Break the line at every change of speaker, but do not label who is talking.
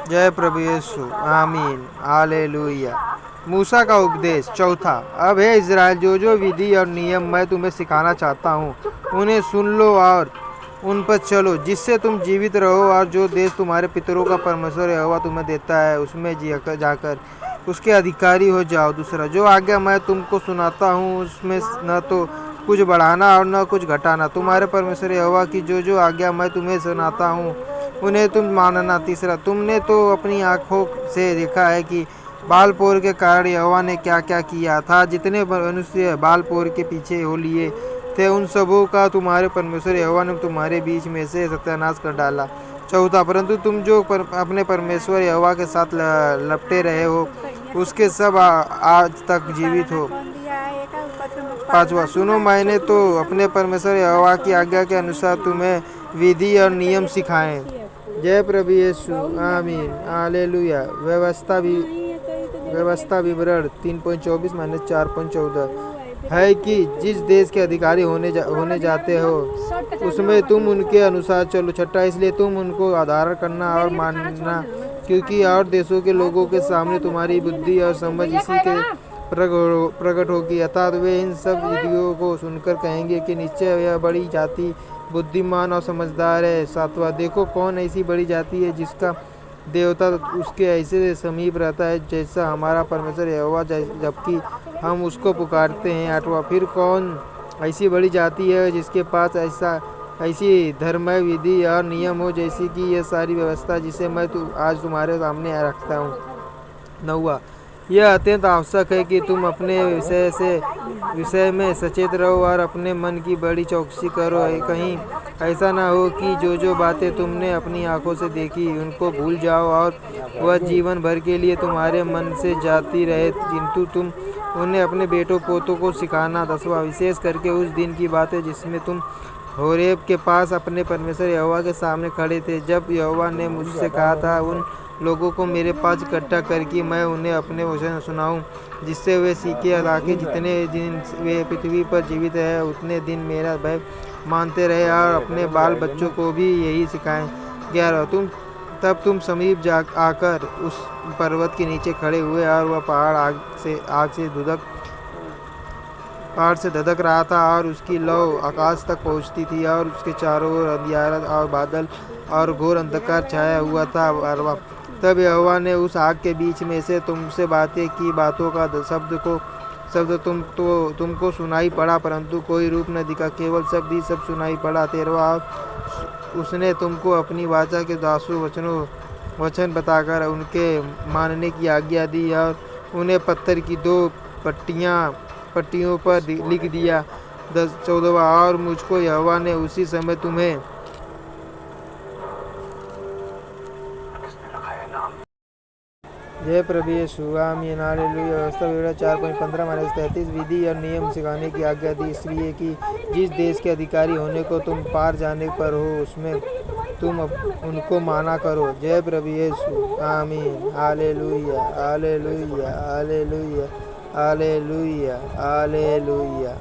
जय प्रभु यीशु। आमीन। हालेलुया। मूसा का उपदेश चौथा। अब हे इज़राइल, जो जो विधि और नियम मैं तुम्हें सिखाना चाहता हूँ उन्हें सुन लो और उन पर चलो, जिससे तुम जीवित रहो और जो देश तुम्हारे पितरों का परमेश्वर यहोवा तुम्हें देता है उसमें जाकर उसके अधिकारी हो जाओ। दूसरा, जो आज्ञा मैं तुमको सुनाता हूँ उसमें न तो कुछ बढ़ाना और न कुछ घटाना, तुम्हारे परमेश्वर यहोवा की जो जो आज्ञा मैं तुम्हें सुनाता हूँ उन्हें तुम मानना। तीसरा, तुमने तो अपनी आंखों से देखा है कि बालपोर के कारण यहोवा ने क्या क्या किया था। जितने मनुष्य बालपोर के पीछे हो लिए थे उन सबों का तुम्हारे परमेश्वर यहोवा ने तुम्हारे बीच में से सत्यानाश कर डाला। चौथा, परंतु तुम जो अपने परमेश्वर यहोवा के साथ लपटे रहे हो उसके सब आज तक जीवित हो। पांचवा, सुनो, मैंने तो अपने परमेश्वर यहोवा की आज्ञा के अनुसार तुम्हें विधि और नियम सिखाए। जय प्रभु यीशु। आमीन। हालेलुया। व्यवस्था विवरण 3.24-4.14 है कि जिस देश के अधिकारी होने जाते हो उसमें तुम उनके अनुसार चलो। छठा, इसलिए तुम उनको आदर करना और मानना, क्योंकि और देशों के लोगों के सामने तुम्हारी बुद्धि और समझ इसी के प्रकट होगी, अर्थात वे इन सब विधियों को सुनकर कहेंगे कि निश्चय यह बड़ी जाति बुद्धिमान और समझदार है। सातवां, देखो कौन ऐसी बड़ी जाति है जिसका देवता उसके ऐसे समीप रहता है जैसा हमारा परमेश्वर यहोवा, जबकि हम उसको पुकारते हैं। आठवां, फिर कौन ऐसी बड़ी जाति है जिसके पास ऐसी धर्ममय विधि और नियम हो जैसी कि यह सारी व्यवस्था जिसे मैं आज तुम्हारे सामने रखता हूँ। नौवां, यह अत्यंत आवश्यक है कि तुम अपने विषय में सचेत रहो और अपने मन की बड़ी चौकसी करो। कहीं ऐसा ना हो कि जो बातें तुमने अपनी आंखों से देखी उनको भूल जाओ और वह जीवन भर के लिए तुम्हारे मन से जाती रहे, किंतु तुम उन्हें अपने बेटों पोतों को सिखाना। 10वां, विशेष करके उस दिन की बातें जिसमें तुम होरेब के पास अपने परमेश्वर यहोवा के सामने खड़े थे, जब यहोवा ने मुझसे कहा था उन लोगों को मेरे पास इकट्ठा करके मैं उन्हें अपने वचन सुनाऊं, जिससे वे सीखे ताकि जितने दिन वे पृथ्वी पर जीवित है उतने दिन मेरा भय मानते रहे और अपने बाल बच्चों को भी यही सिखाएं। 11, तब तुम समीप आकर उस पर्वत के नीचे खड़े हुए और वह पहाड़ आग से धधक रहा था और उसकी लौ आकाश तक पहुंचती थी और उसके चारों ओर अंधियारा और बादल और घोर अंधकार छाया हुआ था। 12, तब यहोवा ने उस आग के बीच में से तुमसे बातें की बातों का शब्द तुमको सुनाई पड़ा, परंतु कोई रूप न दिखा, केवल शब्द ही सब सुनाई पड़ा। 13, उसने तुमको अपनी वाचा के दासों वचन बताकर उनके मानने की आज्ञा दी और उन्हें पत्थर की 2 पट्टियों पर लिख दिया। 14, और मुझको यहोवा ने उसी समय तुम्हें जय प्रभु यीशु। आमीन। हालेलुया। व्यवस्था विवरण 4.15-33 विधि और नियम सिखाने की आज्ञा दी, इसलिए कि जिस देश के अधिकारी होने को तुम पार जाने पर हो उसमें तुम उनको माना करो। जय प्रभु यीशु। आमीन। Hallelujah. Hallelujah. Hallelujah. Hallelujah. Hallelujah.